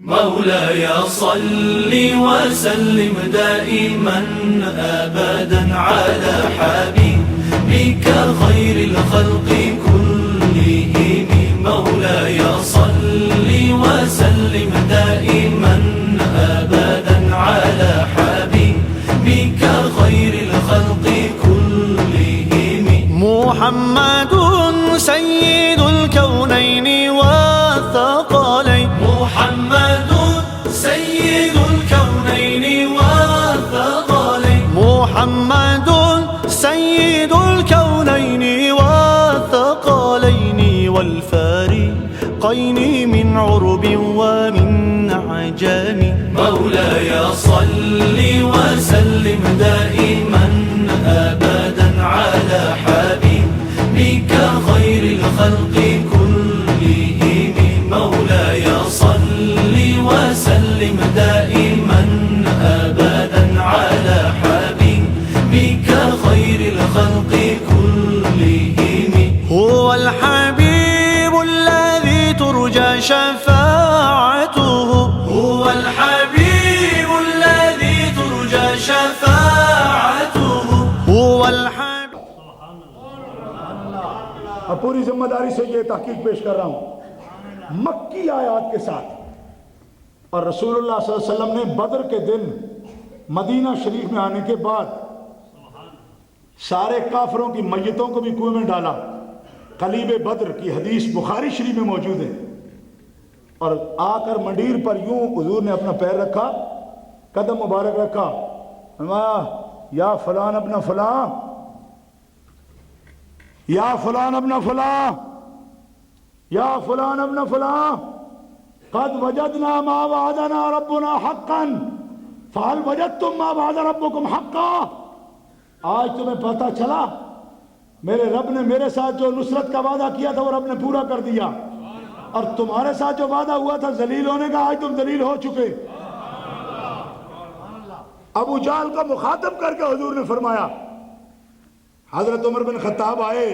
مولاي صل وسلم دائما أبدا على حبيبك خير الخلق كلهم. مولاي صل وسلم دائما أبدا على حبيبك خير الخلق كلهم. محمد سيد الكونين والثقلين. محمد سيد الكونين والثقلين. محمد سيد الكونين والثقلين والفارقين من عرب ومن عجم. مولاي صل وسلم دائما أبدا على حبيبك خير الخلق كلهم. مولاي صل وسلم دائما أبدا على حبيبك خير الخلق كلهم. هو الحبيب الذي ترجى شفاعته. هو الحبيب الذي ترجى شفاعته. هو الحبيب. اب پوری ذمہ داری سے یہ تحقیق پیش کر رہا ہوں مکی آیات کے ساتھ، اور رسول اللہ صلی اللہ علیہ وسلم نے بدر کے دن مدینہ شریف میں آنے کے بعد سارے کافروں کی میتوں کو بھی کنویں میں ڈالا. قلیب بدر کی حدیث بخاری شریف میں موجود ہے. اور آ کر منڈیر پر یوں حضور نے اپنا پیر رکھا، قدم مبارک رکھا، فرمایا یا فلان ابن فلان، یا فلان ابن فلان، یا فلان ابن فلان، قد وجدنا ما وعدنا ربنا حقا فهل وجدتم ما وعد ربكم حقا. آج تمہیں پتہ چلا میرے رب نے میرے ساتھ جو نصرت کا وعدہ کیا تھا وہ رب نے پورا کر دیا، اور تمہارے ساتھ جو وعدہ ہوا تھا ذلیل ہونے کا آج تم ذلیل ہو چکے. ابو جہل کا مخاطب کر کے حضور نے فرمایا، حضرت عمر بن خطاب آئے،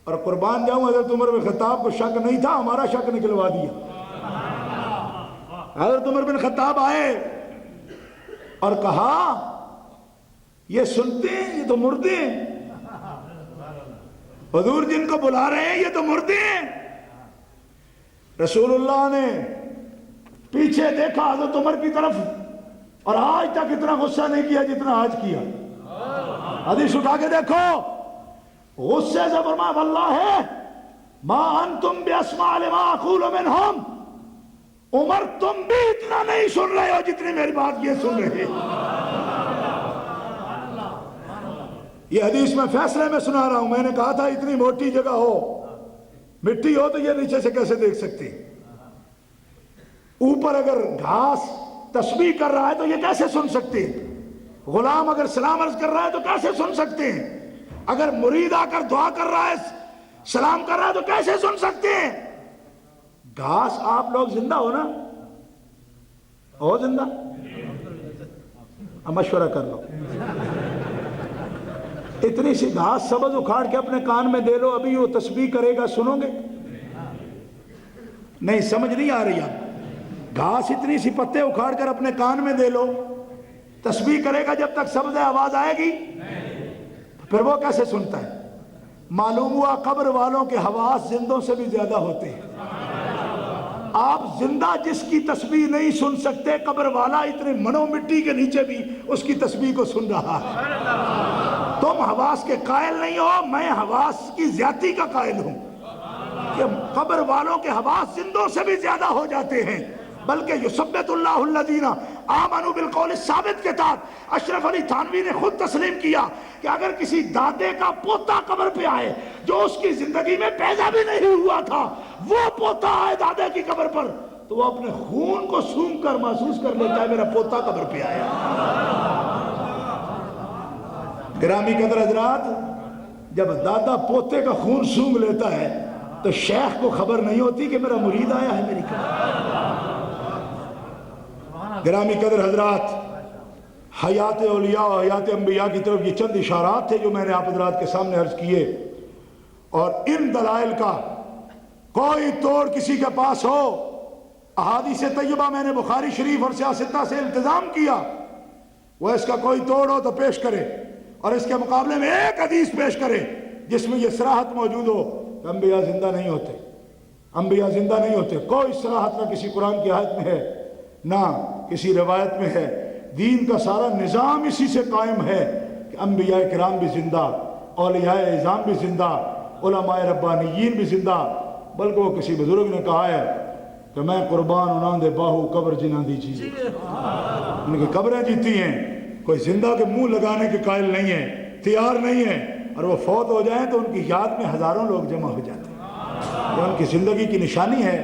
اور قربان جاؤں حضرت عمر بن خطاب کو شک نہیں تھا، ہمارا شک نکلوا دیا. حضرت عمر بن خطاب آئے اور کہا یہ سنتے ہیں یہ تو مردے ہیں، حضور جن کو بلا رہے ہیں یہ تو مردے ہیں. رسول اللہ نے پیچھے دیکھا حضرت عمر کی طرف، اور آج تک اتنا غصہ نہیں کیا جتنا آج کیا. حدیث اٹھا کے دیکھو، غصے سے فرمایا واللہ ہے ما انتم باسمع لما اقول منہم. عمر تم بھی اتنا نہیں سن رہے ہو جتنی میری بات یہ سن رہے. یہ حدیث میں فیصلے میں سنا رہا ہوں. میں نے کہا تھا اتنی موٹی جگہ ہو، مٹی ہو تو یہ نیچے سے کیسے دیکھ سکتے، اوپر اگر گھاس تسبیح کر رہا ہے تو یہ کیسے سن سکتے، غلام اگر سلام عرض کر رہا ہے تو کیسے سن سکتے ہیں، اگر مرید آ کر دعا کر رہا ہے سلام کر رہا ہے تو کیسے سن سکتے ہیں. گھاس آپ لوگ زندہ ہو نا، ہو زندہ، مشورہ کر لو، اتنی سی گھاس سبز اکھاڑ کے اپنے کان میں دے لو، ابھی وہ تسبیح کرے گا، سنو گے؟ نہیں سمجھ نہیں آ رہی. آپ گھاس اتنی سی پتے اکھاڑ کر اپنے کان میں دے لو، تسبیح کرے گا جب تک سبز آواز آئے گی؟ پھر وہ کیسے سنتا ہے؟ معلوم ہوا قبر والوں کے حواس زندوں سے بھی زیادہ ہوتے ہیں. آپ زندہ جس کی تسبیح نہیں سن سکتے، قبر والا اتنے منو مٹی کے نیچے بھی اس کی تسبیح کو سن رہا ہے. تم حواس کے قائل نہیں ہو، میں حواس کی زیادتی کا قائل ہوں کہ قبر والوں کے حواس زندوں سے بھی زیادہ ہو جاتے ہیں. بلکہ یثبت اللہ الذین آمنوا بالقول الثابت کے تحت اشرف علی تھانوی نے خود تسلیم کیا کہ اگر کسی دادے کا پوتا قبر پہ آئے جو اس کی زندگی میں پیدا بھی نہیں ہوا تھا، وہ پوتا آئے دادے کی قبر پر، تو وہ اپنے خون کو سونگھ کر محسوس کر لیتا ہے میرا پوتا قبر پہ آیا. گرامی قدر حضرات، جب دادا پوتے کا خون سونگھ لیتا ہے تو شیخ کو خبر نہیں ہوتی کہ میرا مرید آیا ہے میری قبر. گرامی قدر حضرات، حیات اولیاء و حیات انبیاء کی طرف یہ چند اشارات تھے جو میں نے آپ حضرات کے سامنے عرض کیے، اور ان دلائل کا کوئی توڑ کسی کے پاس ہو احادیث طیبہ میں نے بخاری شریف اور سیاستہ سے التزام کیا، وہ اس کا کوئی توڑ ہو تو پیش کرے، اور اس کے مقابلے میں ایک حدیث پیش کرے جس میں یہ صراحت موجود ہو کہ انبیاء زندہ نہیں ہوتے، انبیاء زندہ نہیں ہوتے۔ کوئی صراحت نہ کسی قرآن کی آیت میں ہے نہ کسی روایت میں ہے۔ دین کا سارا نظام اسی سے قائم ہے کہ انبیاء کرام بھی زندہ، اولیاء اعظام بھی زندہ، علماء ربانیین بھی زندہ، بلکہ وہ کسی بزرگ نے کہا ہے کہ میں قربان انہاں دے باہو قبر جنہاں دی چیزیں، ان کی قبریں جیتی ہیں، کوئی زندہ کے منہ لگانے کے قائل نہیں ہے، تیار نہیں ہے، اور وہ فوت ہو جائیں تو ان کی یاد میں ہزاروں لوگ جمع ہو جاتے ہیں۔ یہ ان کی زندگی کی نشانی ہے۔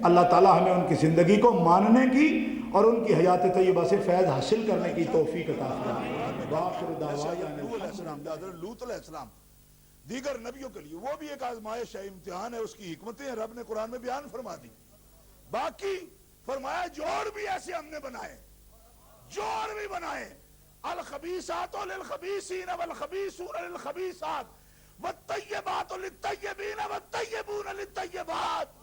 اللہ تعالیٰ ہمیں ان کی زندگی کو ماننے کی اور ان کی حیات طیبہ سے فیض حاصل کرنے کی توفیق عطا فرمائے۔ وآخر دعوانا حضرت لوط علیہ السلام دیگر نبیوں کے لیے وہ بھی ایک آزمائش ہے، امتحان ہے، اس کی حکمتیں ہیں، رب نے قرآن میں بیان فرما دی۔ باقی فرمایا جوڑ بھی ایسے ہم نے بنائے، جوڑ بھی بنائے، الخبیثات للخبیثین والخبیثون للخبیثات والطیبات للطیبین والطیبون للطیبات۔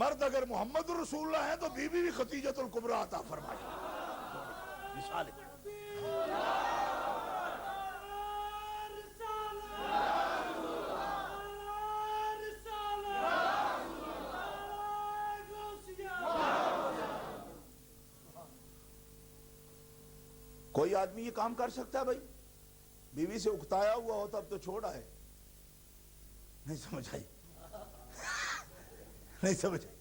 مرد اگر محمد رسول اللہ ہیں تو بیوی بھی خدیجۃ الکبریٰ عطا فرمائی۔ مثال ہے۔ کوئی آدمی یہ کام کر سکتا ہے بھائی؟ بیوی سے اکتایا ہوا ہوتا اب تو چھوڑا ہے، نہیں سمجھ آئی، نہیں سمجھ آئی۔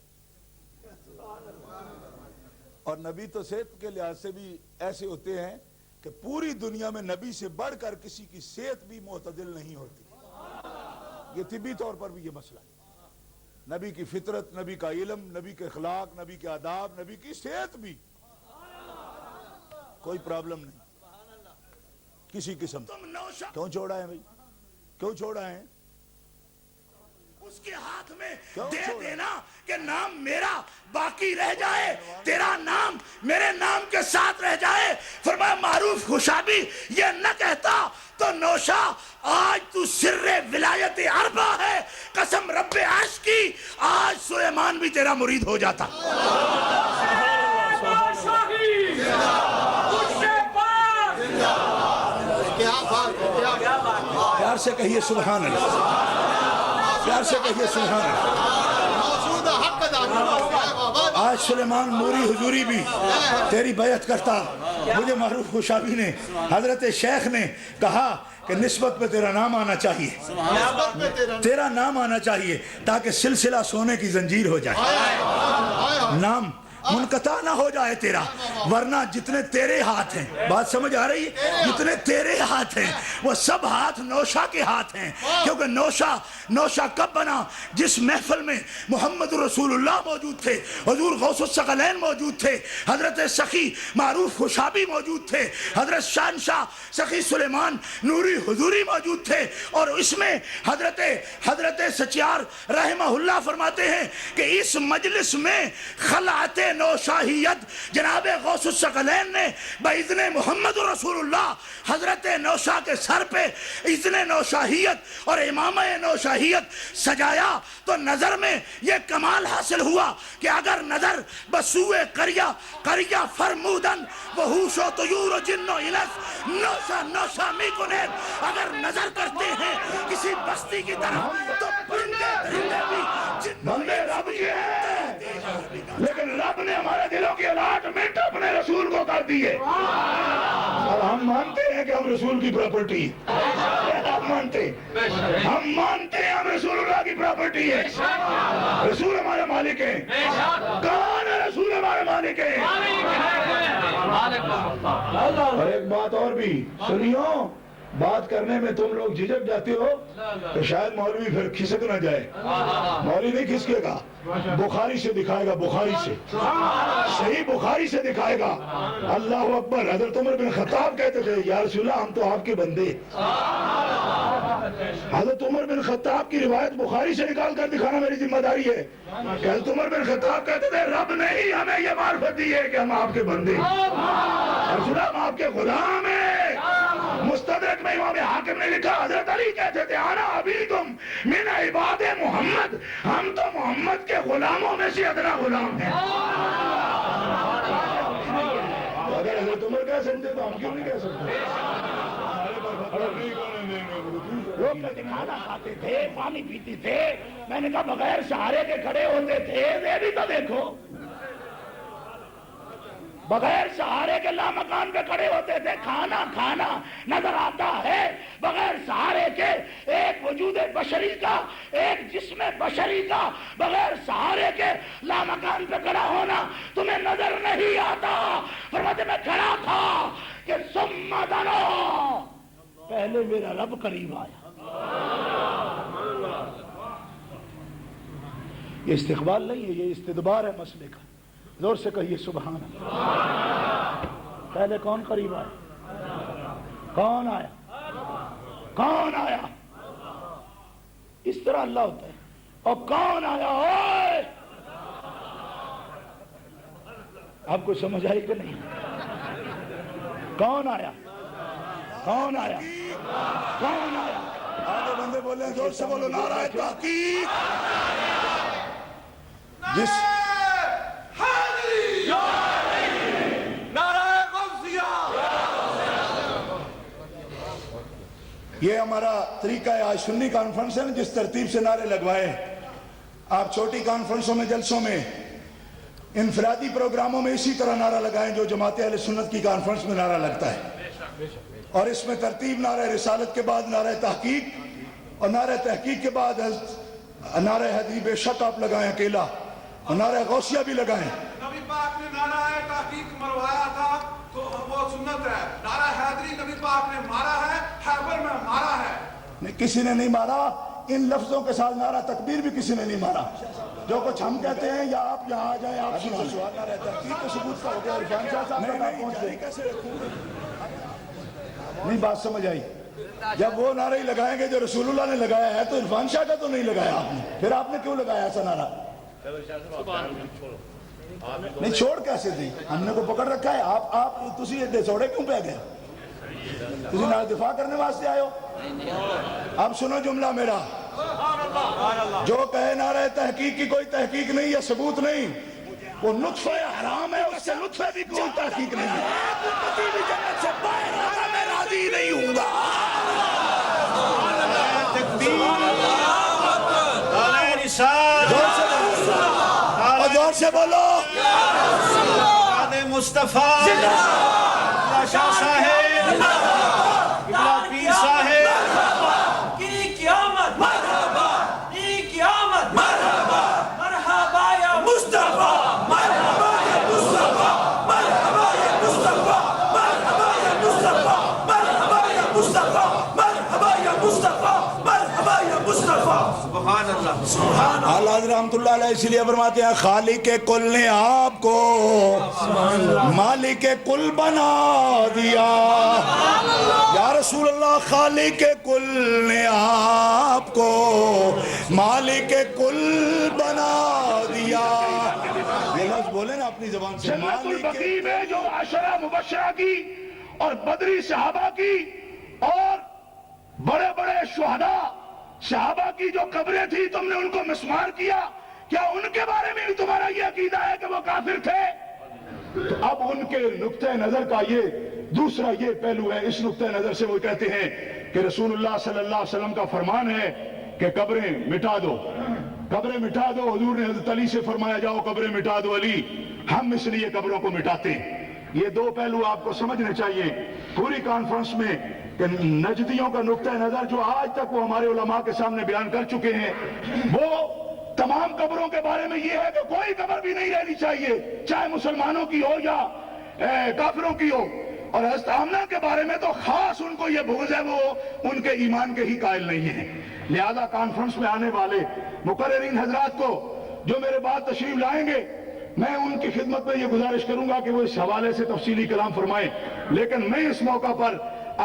اور نبی تو صحت کے لحاظ سے بھی ایسے ہوتے ہیں کہ پوری دنیا میں نبی سے بڑھ کر کسی کی صحت بھی معتدل نہیں ہوتی۔ یہ طبی طور پر بھی یہ مسئلہ ہے۔ نبی کی فطرت، نبی کا علم، نبی کے اخلاق، نبی کے آداب، نبی کی صحت بھی کوئی پرابلم نہیں کسی قسم۔ کیوں چھوڑا ہے بھائی؟ کیوں چھوڑا ہے؟ اس کے ہاتھ میں دے دینا کہ نام میرا باقی رہ جائے، تیرا نام میرے نام کے ساتھ رہ جائے۔ فرمایا معروف خوشابی یہ نہ کہتا تو نوشا آج تو سر ولایت اربع ہے، قسم رب عرش کی آج سلیمان بھی تیرا مرید ہو جاتا۔ پیار سے کہیے سبحان اللہ، پیار سے کہیے سبحان اللہ۔ آج سلیمان نوری حضوری بھی تیری بیعت کرتا۔ مجھے معروف خوشابی نے، حضرت شیخ نے کہا کہ نسبت پہ تیرا نام آنا چاہیے، تیرا نام آنا چاہیے تاکہ سلسلہ سونے کی زنجیر ہو جائے، نام منقطع نہ ہو جائے تیرا، ورنہ جتنے تیرے ہاتھ ہیں، بات سمجھ آ رہی ہے، جتنے تیرے ہاتھ ہیں وہ سب ہاتھ نوشا کے ہاتھ ہیں، کیونکہ نوشا کب بنا؟ جس محفل میں محمد رسول اللہ موجود تھے، حضور غوث الثقلین موجود تھے، حضرت سخی معروف خوشابی موجود تھے، حضرت شہنشاہ سخی سلیمان نوری حضوری موجود تھے، اور اس میں حضرت سچیار رحمہ اللہ فرماتے ہیں کہ اس مجلس میں خلعت نوشاہیت جناب غوث الثقلین نے باذن محمد رسول اللہ حضرت نوشا کے سر پہ اذن نوشاہیت اور امامہ نوشاہیت سجایا، تو نظر میں یہ کمال حاصل ہوا کہ اگر نظر بسوئے قریہ فرمودن وحوش و طیور و جن و انس نوشا می کنید، اگر نظر کرتے ہیں کسی بستی کی طرف تو پرندے درندے بھی جن و لیکن رب نے ہمارے دلوں کی الاٹمنٹ اپنے رسول کو کر دی ہے، اور ہم مانتے ہیں کہ ہم رسول کی پراپرٹی ہے، ہم مانتے ہیں ہم رسول اللہ کی پراپرٹی ہے، رسول ہمارے مالک ہیں، کون ہے رسول ہمارے مالک ہیں۔ اور ایک بات اور بھی سنیو، بات کرنے میں تم لوگ جھجک جاتے ہو کہ شاید مولوی پھر کھسک نہ جائے، مولوی نہیں کھسکے گا، بخاری سے دکھائے گا، بخاری سے صحیح بخاری سے دکھائے گا۔ اللہ اکبر۔ حضرت عمر بن خطاب کہتے تھے یا رسول اللہ ہم تو آپ کے بندے، حضرت عمر بن خطاب کی روایت بخاری سے نکال کر دکھانا میری ذمہ داری ہے کہ حضرت عمر بن خطاب کہتے تھے رب نے ہی ہمیں یہ معرفت دی ہے کہ ہم آپ کے بندے، رسول اللہ ہم آپ کے غلام ہیں، مستقبل مستدرک میں امام حاکم نے لکھا حضرت علی کہتے تھے انا عبیدم من عباد محمد، ہم تو محمد کے غلاموں میں سے ادنا غلام ہیں۔ اگر حضرت عمر کہہ سکتے تو ہم کیوں نہیں کہہ سکتے؟ لوگ کہتے کھانا کھاتے تھے، پانی پیتے تھے، میں نے کہا بغیر سہارے کے کھڑے ہوتے تھے، یہ بھی تو دیکھو، بغیر سہارے کے لامکان پہ کھڑے ہوتے تھے، کھانا نظر آتا ہے بغیر سہارے کے، ایک وجود بشری کا، ایک جسم بشری کا بغیر سہارے کے لامکان پہ کھڑا ہونا تمہیں نظر نہیں آتا۔ فرماتے میں کھڑا تھا کہ ثم دنا، پہلے میرا رب قریب آیا۔ یہ استقبال نہیں ہے، یہ استدبار ہے مسئلے کا۔ زور سے کہیے سبحان اللہ۔ پہلے کون قریب آیا؟ کون آیا؟ کون آیا؟ اس طرح اللہ ہوتا ہے۔ اور کون آیا؟ اوئے آپ کو سمجھ آئی کہ نہیں؟ کون آیا؟ کون آیا؟ کون آیا؟ آگے بندے بولے زور سے بولو نعرہ تحقیق۔ جس یہ ہمارا طریقہ ہے آج سنی کانفرنس ہے، جس ترتیب سے نعرے لگوائے آپ چھوٹی کانفرنسوں میں، جلسوں میں، انفرادی پروگراموں میں اسی طرح نعرہ لگائیں جو جماعت اہل سنت کی کانفرنس میں نعرہ لگتا ہے۔ اور اس میں ترتیب نعرہ رسالت کے بعد نعرہ تحقیق، اور نعرہ تحقیق کے بعد نعرہ حیدری بے شک آپ لگائیں اکیلا، اور نعرہ غوثیہ بھی لگائیں۔ نبی پاک نے نعرہ تحقیق مروایا تھا تو وہ سنت ہے، نعرہ حیدری نبی پاک نے مارا ہے، خیبر میں مارا ہے۔ نہیں، کسی نے نہیں مارا، ان لفظوں کے ساتھ نعرہ تکبیر بھی کسی نے نہیں مارا۔ جو کچھ ہم کہتے ہیں یا آپ یہاں آ جائیں آپ سنا لیں۔ نعرہ تحقیق کے ثبوت کا ہو گیا، عرفان شاہ صاحب کا نام پہنچ گئی۔ نہیں بات سمجھ آئی؟ جب وہ نعرہ ہی لگائیں گے جو رسول اللہ نے لگایا ہے تو عرفان شاہ کا تو نہیں لگایا آپ نے، پھر آپ نے کیوں لگایا ایسا نعرہ؟ نہیں چھوڑ کیسے دی؟ ہم نے کو پکڑ رکھا ہے۔ آپ تسی ایڈے سوڑے کیوں پہ گئے؟ تسی نہ دفاع کرنے واسطے آئے ہو؟ اب سنو جملہ میرا، جو کہے نعرہ تحقیق کی کوئی تحقیق نہیں یا ثبوت نہیں، وہ نطفہ حرام ہے، اس سے نطفہ بھی کوئی تحقیق نہیں ہے۔ امتی بھی جنت سے باہر آتا میں راضی نہیں ہوں گا۔ زور سے بولو مصطفیٰ شاہ صاحب پیر صاحب کی قیامت، مرحبا کی قیامت، مرحبا مرحبا یا مصطفیٰ، مرحبا یا مصطفیٰ، مرحبا یا مصطفیٰ، مرحبا یا مصطفیٰ، مرحبا یا مصطفیٰ، مرحبا یا مصطفیٰ، مرحبا یا مصطفیٰ۔ سبحان اللہ، سبحان اللہ۔ اعلیٰ حضرت رحمت اللہ علیہ اس لیے فرماتے ہیں خالق کل نے آپ کو مالک کل بنا دیا۔ یا رسول اللہ، خالق کل نے آپ کو مالک کل بنا دیا۔ یہ لفظ بولے نا اپنی زبان سے۔ جنت البقیع میں جو عشرہ مبشرہ کی اور بدری صحابہ کی اور بڑے بڑے شہداء صحابہ کی جو قبریں تھی، تم نے ان کو مسمار کیا، کیا ان کے بارے میں بھی تمہارا یہ عقیدہ ہے کہ وہ کافر تھے؟ تو اب ان کے نقطہ نظر کا یہ دوسرا یہ پہلو ہے۔ اس نقطہ نظر سے وہ کہتے ہیں کہ رسول اللہ صلی اللہ علیہ وسلم کا فرمان ہے کہ قبریں مٹا دو، قبریں مٹا دو۔ حضور نے حضرت علی سے فرمایا جاؤ قبریں مٹا دو علی، ہم اس لیے قبروں کو مٹاتے ہیں۔ یہ دو پہلو آپ کو سمجھنے چاہیے پوری کانفرنس میں کہ نجدیوں کا نقطہ نظر جو آج تک وہ ہمارے علماء کے سامنے بیان کر چکے ہیں، وہ تمام قبروں کے بارے میں یہ ہے کہ کوئی قبر بھی نہیں رہنی چاہیے، چاہے مسلمانوں کی ہو یا کافروں کی ہو۔ اور حضرت آمنہ کے بارے میں تو خاص ان کو یہ بغض ہے، وہ ان کے ایمان کے ہی قائل نہیں ہیں۔ لہذا کانفرنس میں آنے والے مقررین حضرات کو جو میرے بعد تشریف لائیں گے، میں ان کی خدمت میں یہ گزارش کروں گا کہ وہ اس حوالے سے تفصیلی کلام فرمائیں۔ لیکن میں اس موقع پر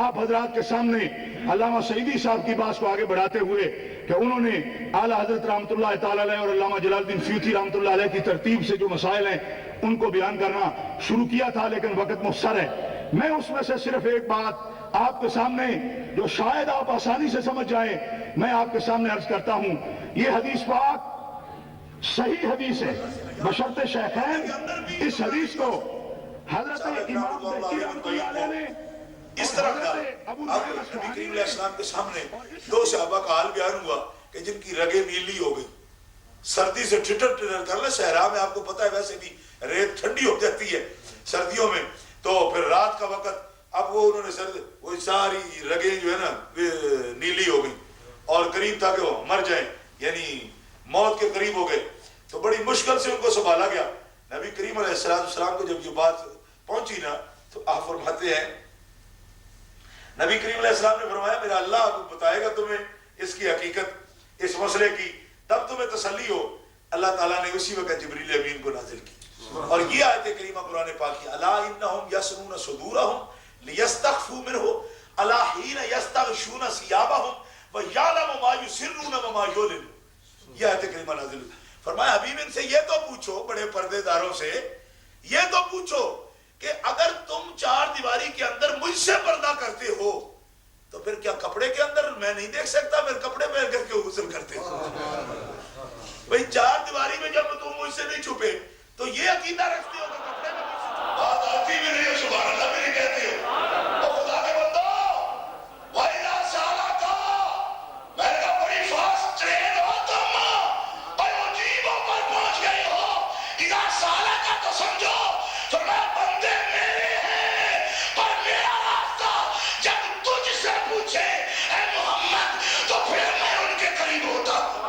آپ حضرات کے سامنے علامہ سعیدی صاحب کی بات کو آگے بڑھاتے ہوئے کہ انہوں نے اعلیٰ حضرت رحمت اللہ تعالی علیہ اور علامہ جلال الدین سیوطی رحمت اللہ علیہ کی ترتیب سے جو مسائل ہیں ان کو بیان کرنا شروع کیا تھا لیکن وقت مختصر ہے. میں اس میں سے صرف ایک بات آپ کے سامنے جو شاید آپ آسانی سے سمجھ جائیں میں آپ کے سامنے عرض کرتا ہوں. یہ حدیث پاک صحیح حدیث ہے بشرط شیخین. اس حدیث کو حضرت امام بہقی رحمۃ اللہ علیہ نے اس طرح کا اب نبی کریم علیہ السلام کے سامنے دو صحابہ کا حال بیان ہوا کہ جن کی رگیں نیلی ہو گئی, سردی سے ٹھٹر کر لیں. صحرا میں آپ کو پتہ ہے ویسے بھی ریت ٹھنڈی ہو جاتی ہے سردیوں میں, تو پھر رات کا وقت اب وہ انہوں نے وہ ساری رگیں جو ہے نا نیلی ہو گئی اور قریب تھا کہ وہ مر جائیں, یعنی موت کے قریب ہو گئے. تو بڑی مشکل سے ان کو سنبھالا گیا. نبی کریم علیہ السلام کو جب یہ بات پہنچی نا تو آپ فرماتے ہیں, نبی کریم علیہ السلام نے فرمایا میرا اللہ آپ کو بتائے گا تمہیں اس کی حقیقت اس مسئلے کی, تب تمہیں تسلی ہو. اللہ تعالیٰ نے اسی وقت جبریل امین کو نازل کی اور یہ آیت کریمہ قرآن پاک کی الا انہم یسنون صدورہم لیستخفوا منہ الا حین یستغشون ثیابہم ویعلم ما یسرون وما یعلنون. یہ آیت کریمہ نازل ہوئی. فرمایا حبیب ان سے یہ تو پوچھو, بڑے پردے داروں سے یہ تو پوچھو کہ اگر تم چار دیواری کے اندر مجھ سے پردہ کرتے ہو تو پھر کیا کپڑے کے اندر میں نہیں دیکھ سکتا؟ پھر کپڑے پہن کر کے غسل کرتے ہو. بھئی چار دیواری میں جب تم مجھ سے نہیں چھپے تو یہ عقیدہ رکھتے ہو کہ کپڑے میں مجھ سے بات آتی بھی نہیں ہو, سبحان اللہ بھی نہیں کہتے ہو. اور خدا کے بندو وَإِذَا سَأَلَكَ میں نے کہا بڑی فاسٹ ٹرین ہو تم اور عجیبوں پر پہنچ گئے ہو. اِذَا سَأَلَكَ تو سمجھو فرمایا بندے میرے ہیں پر میرا راستہ جب تجھ سے پوچھے اے محمد تو پھر میں ان کے قریب ہوتا ہوں.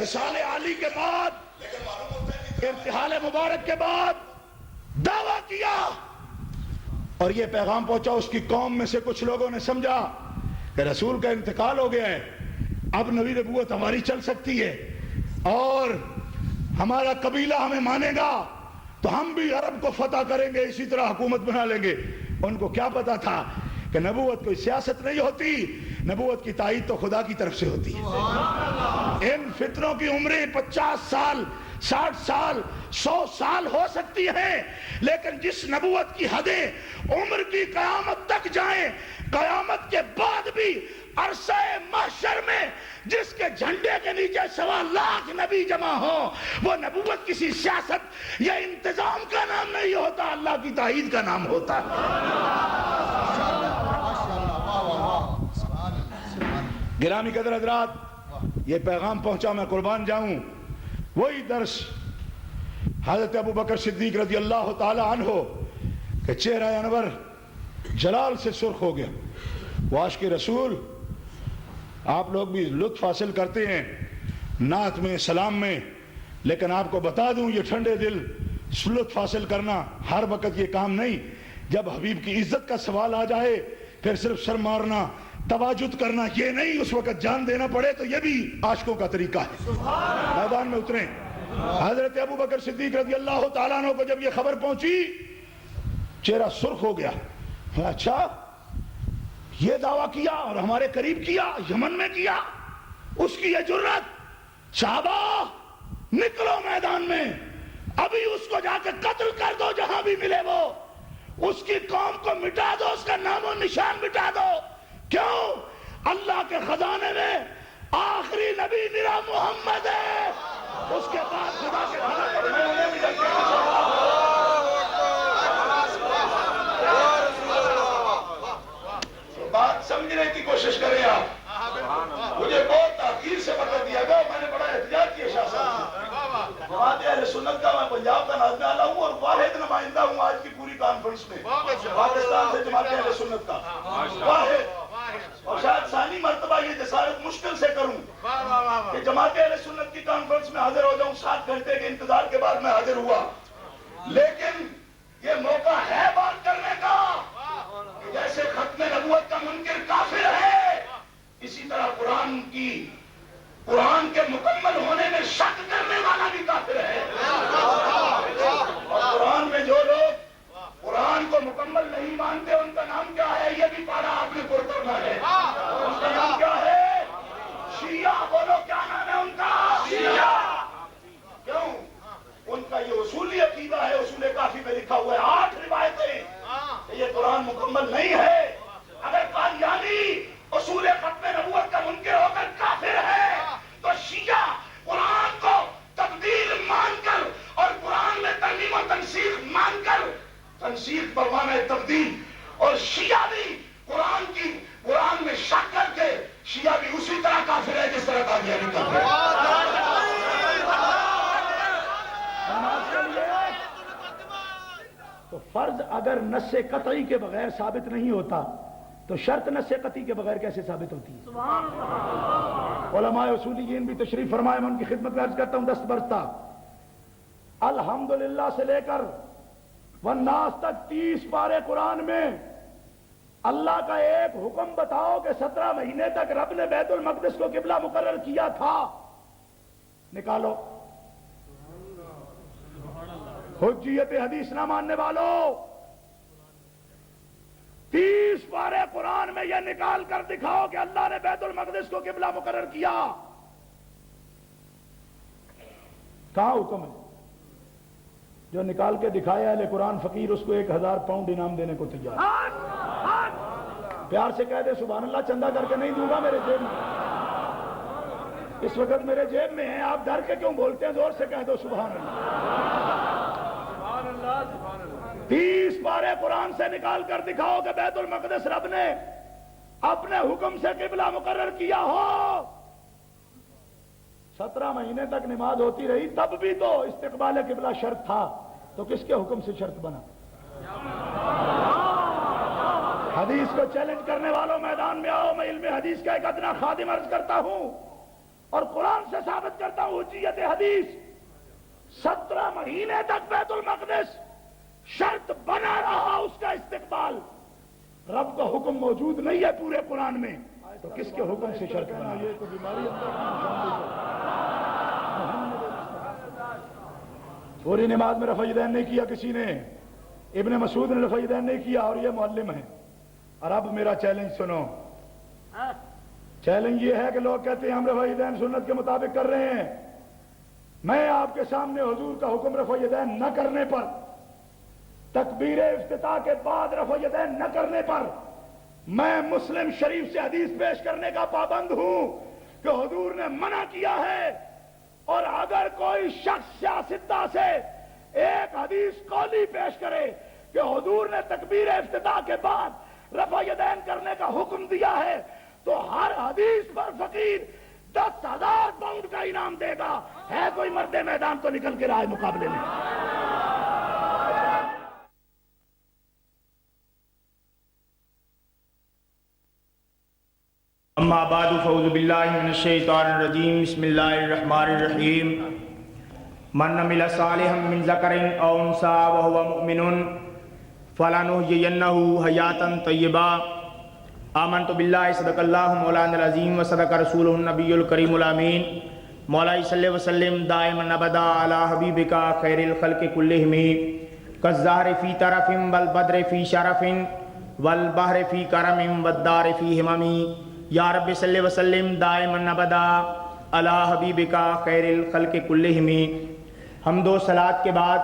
رسال عالی کے بعد ارتحال مبارک کے بعد دعویٰ کیا اور یہ پیغام پہنچا اس کی قوم میں سے کچھ لوگوں نے سمجھا کہ رسول کا انتقال ہو گیا ہے, اب نبی نبوت ہماری چل سکتی ہے اور ہمارا قبیلہ ہمیں مانے گا تو ہم بھی عرب کو فتح کریں گے, اسی طرح حکومت بنا لیں گے. ان کو کیا پتا تھا کہ نبوت کوئی سیاست نہیں ہوتی, نبوت کی تائید تو خدا کی طرف سے ہوتی ہے. ان فتنوں کی عمریں 50 سال 60 سال 100 سال ہو سکتی ہیں, لیکن جس نبوت کی حدیں عمر کی قیامت تک جائیں, قیامت کے بعد بھی عرصہ محشر میں جس کے جھنڈے کے نیچے 1.25 لاکھ نبی جمع ہوں, وہ نبوت کسی سیاست یا انتظام کا نام نہیں ہوتا, اللہ کی تائید کا نام ہوتا ہے. گرامی قدر حضرات, یہ پیغام پہنچا, میں قربان جاؤں. وہی درس حضرت ابو بکر صدیق رضی اللہ تعالی عنہ کہ چہرہ انور جلال سے سرخ ہو گیا. وہ عاشق رسول, آپ لوگ بھی لطف حاصل کرتے ہیں نعت میں سلام میں, لیکن آپ کو بتا دوں یہ ٹھنڈے دل لطف حاصل کرنا ہر وقت یہ کام نہیں. جب حبیب کی عزت کا سوال آ جائے پھر صرف سر مارنا تواجد کرنا یہ نہیں, اس وقت جان دینا پڑے تو یہ بھی عاشقوں کا طریقہ ہے. میدان میں اتریں. حضرت ابو بکر صدیق رضی اللہ تعالیٰ عنہ کو جب یہ خبر پہنچی چہرہ سرخ ہو گیا. اچھا یہ دعویٰ کیا اور ہمارے قریب کیا, یمن میں کیا, اس کی یہ جرت. صحابہ نکلو میدان میں, ابھی اس کو جا کے قتل کر دو جہاں بھی ملے وہ, اس کی قوم کو مٹا دو, اس کا نام و نشان مٹا دو. کیوں؟ اللہ کے خزانے میں آخری نبی میرا محمد ہے, اس کے بعد خدا کے خزانے بات سمجھنے کی کوشش کریں آپ. مجھے بہت تاخیر سے پتہ دیا گیا, میں نے بڑا احتجاج کیا شاہ صاحب. جماعت اہل سنت کا میں پنجاب کا نازنہ والا ہوں اور واحد نمائندہ ہوں آج کی پوری کانفرنس میں پاکستان سے. جماعت اہل سنت کا واحد اور شاید ثانی مرتبہ جماعت اہل سنت کی کانفرنس میں حاضر ہو جاؤں 7 گھنٹے کے انتظار کے بعد میں حاضر ہوا، لیکن یہ موقع ہے بات کرنے کا کہ جیسے ختم نبوت کا منکر کافر ہے، اسی طرح قرآن کے مکمل ہونے میں شک کرنے والا بھی کافر ہے۔ اور قرآن میں جو لوگ قرآن کو مکمل نہیں مانتے ان کا نام کیا ہے؟ یہ بھی پارا آپ نے پر کرنا ہے۔ ان کا نام کیا ہے؟ شیعہ۔ بولو کیا نام ہے ان کا؟ شیعہ۔ کیوں؟ ان کا یہ اصولی عقیدہ ہے، اصول کافی میں لکھا ہوا ہے 8 روایتیں کہ یہ قرآن مکمل نہیں ہے۔ اگر قادیانی اصول ختم نبوت کا منکر ہو کر کافر ہے تو شیعہ قرآن کو تبدیل مان کر اور قرآن میں ترمیم و تنسیخ مان کر تنسیخ پر معنی تبدیل، اور شیعہ بھی قرآن میں شک کر کے شیعہ بھی اسی طرح کافر ہے جس طرح قادیانی کافر ہے۔ تو فرض اگر نص قطعی کے بغیر ثابت نہیں ہوتا تو شرط نص قطعی کے بغیر کیسے ثابت ہوتی ہے؟ علماء اصولیین بھی تشریف فرمائے، میں ان کی خدمت میں عرض کرتا ہوں دستبرستہ الحمدللہ سے لے کر والناس تک 30 پارے قرآن میں اللہ کا ایک حکم بتاؤ کہ 17 مہینے تک رب نے بیت المقدس کو قبلہ مقرر کیا تھا، نکالو۔ حجیت حدیث نہ ماننے والوں 30 پارے قرآن میں یہ نکال کر دکھاؤ کہ اللہ نے بیت المقدس کو قبلہ مقرر کیا، کہاں حکم ہے؟ جو نکال کے دکھایا اہل قرآن فقیر اس کو 1000 پاؤنڈ انعام دینے کو تیار۔ پیار سے کہہ دے سبحان اللہ، چندہ کر کے نہیں دوں گا، میرے جیب میں اس وقت میرے جیب میں ہے، آپ ڈر کے کیوں بولتے ہیں؟ زور سے کہہ دو سبحان اللہ۔ 30 پارے قرآن سے نکال کر دکھاؤ کہ بیت المقدس رب نے اپنے حکم سے قبلہ مقرر کیا ہو۔ 17 مہینے تک نماز ہوتی رہی، تب بھی تو استقبال قبلہ شرط تھا، تو کس کے حکم سے شرط بنا؟ حدیث کو چیلنج کرنے والوں میدان میں آؤ، میں علم حدیث کا ایک ادنا خادم عرض کرتا ہوں اور قرآن سے ثابت کرتا ہوں حجیت حدیث 17 مہینے تک بیت المقدس شرط بنا رہا، اس کا استقبال۔ رب کا حکم موجود نہیں ہے پورے قرآن میں، تو کس کے حکم سے شرط بنا؟ یہ تو بیماری پوری نماز میں رفع یدین نہیں کیا کسی نے، ابن مسعود نے رفع یدین نہیں کیا، اور یہ معلم ہے۔ اور اب میرا چیلنج سنو، چیلنج یہ ہے کہ لوگ کہتے ہیں ہم رفع یدین سنت کے مطابق کر رہے ہیں، میں آپ کے سامنے حضور کا حکم رفع یدین نہ کرنے پر، تکبیر افتتاح کے بعد رفع یدین نہ کرنے پر میں مسلم شریف سے حدیث پیش کرنے کا پابند ہوں کہ حضور نے منع کیا ہے، اور اگر کوئی شخص سیاستہ سے ایک حدیث قولی پیش کرے کہ حضور نے تکبیر افتتاح کے بعد رفع یدین کرنے کا حکم دیا ہے تو ہر حدیث پر فقیر 10,000 پاؤنڈ کا انعام دے گا۔ ہے کوئی مرد میدان تو نکل کے رہا ہے مقابلے میں۔ اما بعد فاعوذ باللہ من الشیطان الرجیم بسم اللہ الرحمن الرحیم من عمل صالحا من ذکر او انثى وهو مؤمن فلنحيينه حیاتا طیبہ آمنت باللہ صدق اللہ مولانا العظیم وصدق رسولہ النبی الکریم الامین مولائی صلی وسلم دائما ابدا علی حبیبک خیر الخلق کلہم کالزہر فی طرف والبدر فی شرف والبحر فی کرم والدار فی ہمم یا رب صلی وسلم دائما ابدا علی حبیبک خیر الخلق کلہم۔ حمد و صلوات کے بعد